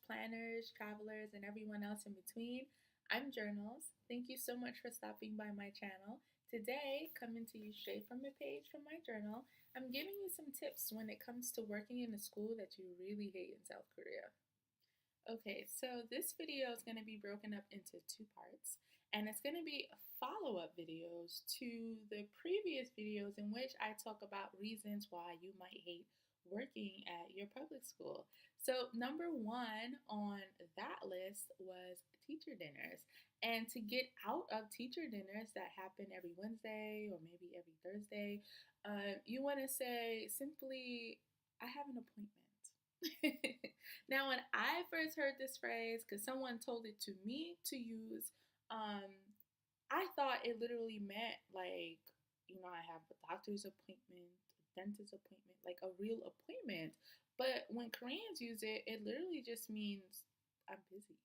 planners, travelers, and everyone else in between. I'm Journals. Thank you so much for stopping by my channel. Today, coming to you straight from a page from my journal, I'm giving you some tips when it comes to working in a school that you really hate in South Korea. Okay, so this video is going to be broken up into two parts, and it's going to be follow-up videos to the previous videos in which I talk about reasons why you might hate working at your public school. So number one on that list was teacher dinners. And to get out of teacher dinners that happen every Wednesday or maybe every Thursday, you want to say simply, I have an appointment. Now, when I first heard this phrase, because someone told it to me to use, um, I thought it literally meant like, I have a doctor's appointment, a dentist appointment, like a real appointment. But when Koreans use it, it literally just means I'm busy.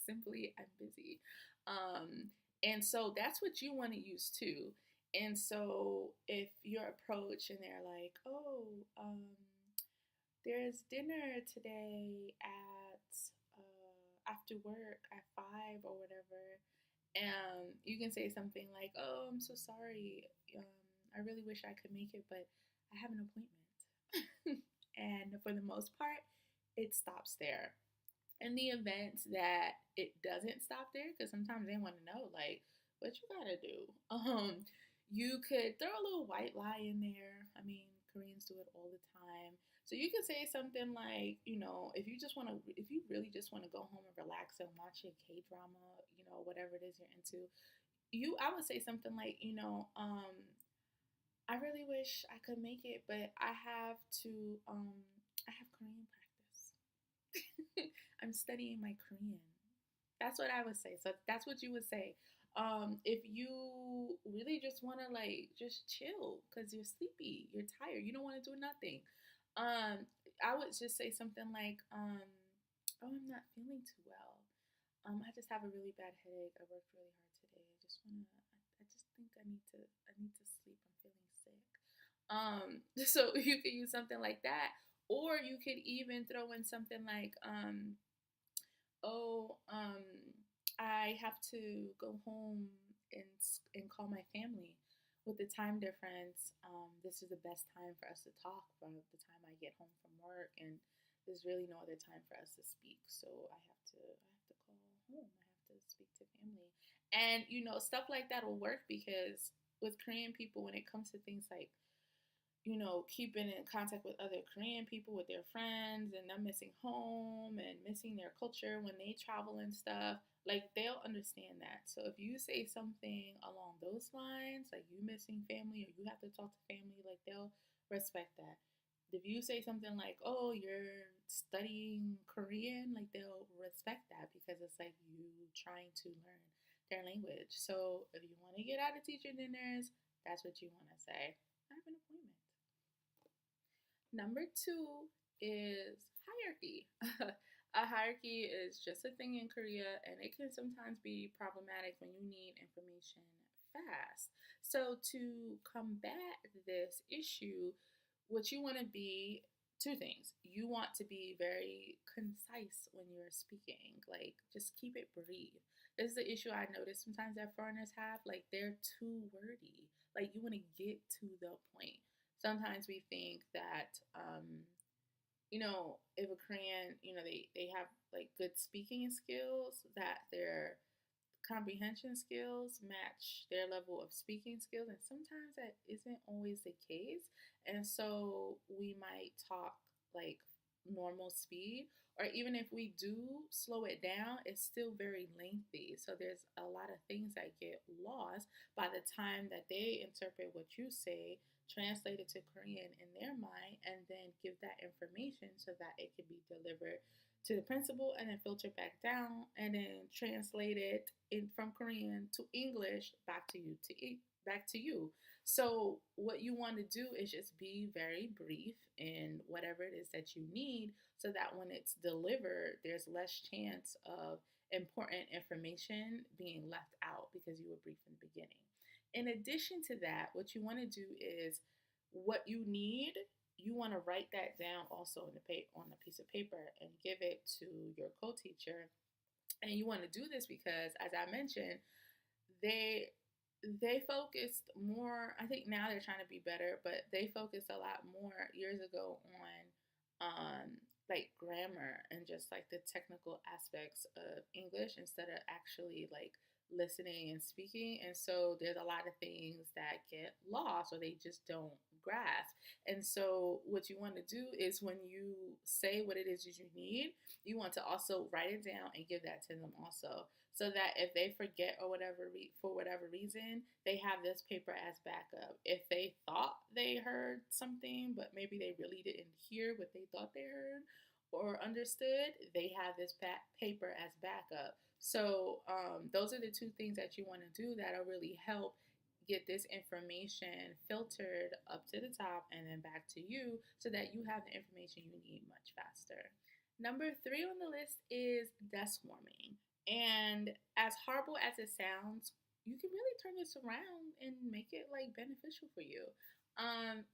Simply, I'm busy. Um, and so that's what you want to use too. And so if you're approached and they're like, oh, there's dinner today at after work at 5 or whatever, and you can say something like, "Oh, I'm so sorry. I really wish I could make it, but I have an appointment." And for the most part, it stops there. In the event that it doesn't stop there, because sometimes they want to know, like, what you gotta do. You could throw a little white lie in there. I mean, Koreans do it all the time. So you could say something like, if you really just want to go home and relax and watch a K drama, whatever it is you're into, I would say something like, I really wish I could make it, but I have Korean practice. I'm studying my Korean. That's what I would say. So that's what you would say. If you really just want to like just chill because you're sleepy, you're tired, you don't want to do nothing. I would just say something like, "Oh, I'm not feeling too well. I just have a really bad headache. I worked really hard today. I just think I need to sleep. I'm feeling sick." So you could use something like that, or you could even throw in something like, "Oh, I have to go home and call my family. With the time difference, this is the best time for us to talk from the time I get home from work, and there's really no other time for us to speak. So I have to call home. I have to speak to family." And stuff like that will work because with Korean people, when it comes to things like keeping in contact with other Korean people, with their friends, and them missing home and missing their culture when they travel and stuff, like they'll understand that. So if you say something along those lines, like you missing family or you have to talk to family, like they'll respect that. If you say something like, "Oh, you're studying Korean," like they'll respect that because it's like you trying to learn their language. So if you want to get out of teacher dinners, that's what you want to say. I have an appointment. Number two is hierarchy. A hierarchy is just a thing in Korea, and it can sometimes be problematic when you need information fast. So, to combat this issue, what you want to be two things. You want to be very concise when you're speaking, like just keep it brief. This is the issue I notice sometimes that foreigners have, like they're too wordy. Like you want to get to the point. Sometimes we think that if a Korean, they have like good speaking skills, that their comprehension skills match their level of speaking skills, and sometimes that isn't always the case. And so we might talk like normal speed, or even if we do slow it down, it's still very lengthy. So there's a lot of things that get lost by the time that they interpret what you say, translate it to Korean in their mind, and then give that information so that it can be delivered to the principal and then filter back down and then translate it in from Korean to English back to you. So what you want to do is just be very brief in whatever it is that you need so that when it's delivered, there's less chance of important information being left out because you were brief in the beginning. In addition to that, what you want to do is what you need, you want to write that down also in on a piece of paper and give it to your co-teacher. And you want to do this because, as I mentioned, they they focused more. I think now they're trying to be better, but they focused a lot more years ago on like grammar and just like the technical aspects of English instead of actually like listening and speaking. And so there's a lot of things that get lost or they just don't grasp. And so what you want to do is when you say what it is that you need, you want to also write it down and give that to them also, so that if they forget or whatever for whatever reason, they have this paper as backup. If they thought they heard something but maybe they really didn't hear what they thought they heard or understood, they have this paper as backup. So those are the two things that you want to do that'll really help get this information filtered up to the top and then back to you so that you have the information you need much faster. Number 3 on the list is desk warming. And as horrible as it sounds, you can really turn this around and make it like beneficial for you.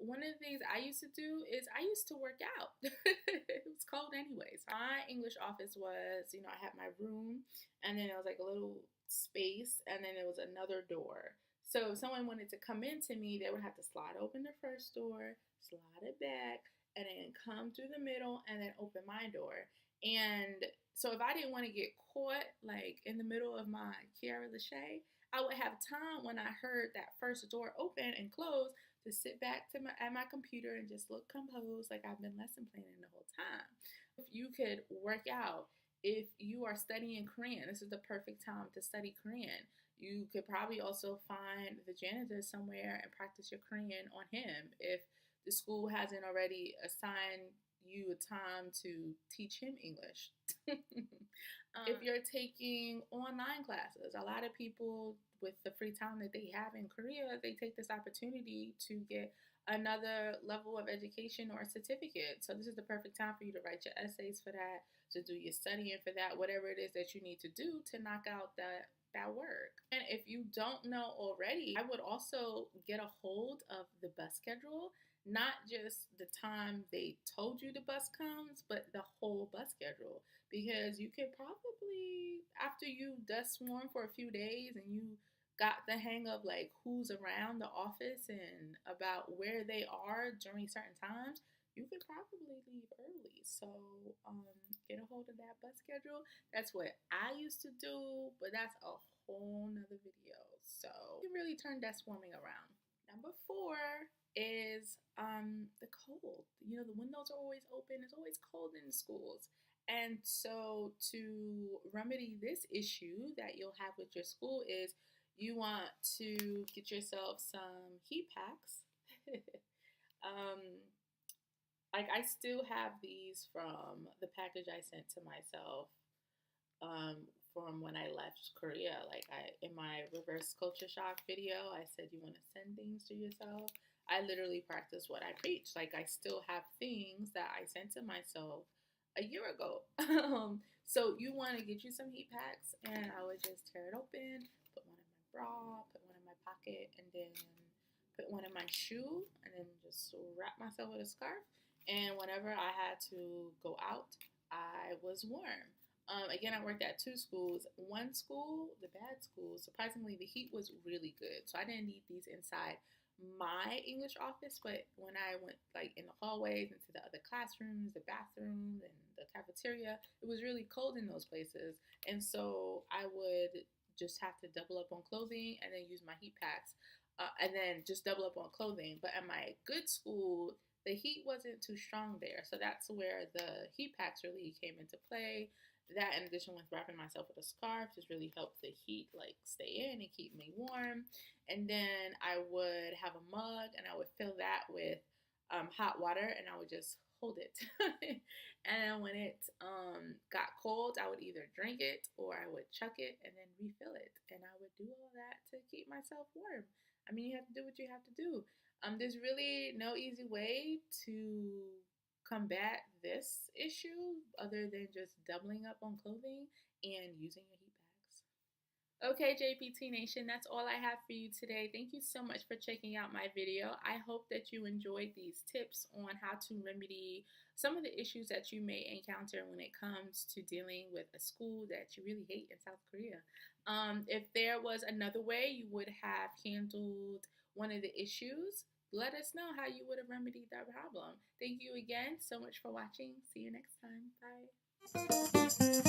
One of the things I used to do is I used to work out. It was cold anyways. My English office was, I had my room and then it was like a little space and then there was another door. So if someone wanted to come into me, they would have to slide open the first door, slide it back, and then come through the middle and then open my door. And so if I didn't want to get caught like in the middle of my Kiara Lachey, I would have time when I heard that first door open and close to sit back at my computer and just look composed like I've been lesson planning the whole time. If you could work out, if you are studying Korean, this is the perfect time to study Korean. You could probably also find the janitor somewhere and practice your Korean on him if the school hasn't already assigned you a time to teach him English. If you're taking online classes, a lot of people with the free time that they have in Korea, they take this opportunity to get another level of education or a certificate. So this is the perfect time for you to write your essays for that, to do your studying for that, whatever it is that you need to do to knock out that work. And if you don't know already, I would also get a hold of the bus schedule, not just the time they told you the bus comes, but the whole bus schedule. Because you could probably, after you dust swarm for a few days and you got the hang of like who's around the office and about where they are during certain times, you could probably leave early. So get a hold of that bus schedule. That's what I used to do, but that's a whole nother video. So you can really turn desk warming around. Number 4 is the cold. The windows are always open. It's always cold in the schools. And so to remedy this issue that you'll have with your school is you want to get yourself some heat packs. Like I still have these from the package I sent to myself from when I left Korea. Like in my reverse culture shock video, I said you want to send things to yourself. I literally practice what I preach. Like I still have things that I sent to myself a year ago. So you want to get you some heat packs, and I would just tear it open, put one in my bra, put one in my pocket, and then put one in my shoe, and then just wrap myself with a scarf. And whenever I had to go out, I was warm. Again, I worked at 2 schools. One school, the bad school, surprisingly, the heat was really good. So I didn't need these inside my English office, but when I went like in the hallways, into the other classrooms, the bathrooms, and the cafeteria, it was really cold in those places. And so I would just have to double up on clothing and then use my heat packs. And then just double up on clothing. But at my good school, the heat wasn't too strong there. So that's where the heat packs really came into play. That, in addition with wrapping myself with a scarf, just really helped the heat like stay in and keep me warm. And then I would have a mug and I would fill that with hot water and I would just hold it. And when it got cold, I would either drink it or I would chuck it and then refill it. And I would do all that to keep myself warm. I mean, you have to do what you have to do. There's really no easy way to combat this issue other than just doubling up on clothing and using your heat packs. Okay, JPT Nation, that's all I have for you today. Thank you so much for checking out my video. I hope that you enjoyed these tips on how to remedy some of the issues that you may encounter when it comes to dealing with a school that you really hate in South Korea. If there was another way you would have handled one of the issues, let us know how you would have remedied that problem. Thank you again so much for watching. See you next time. Bye.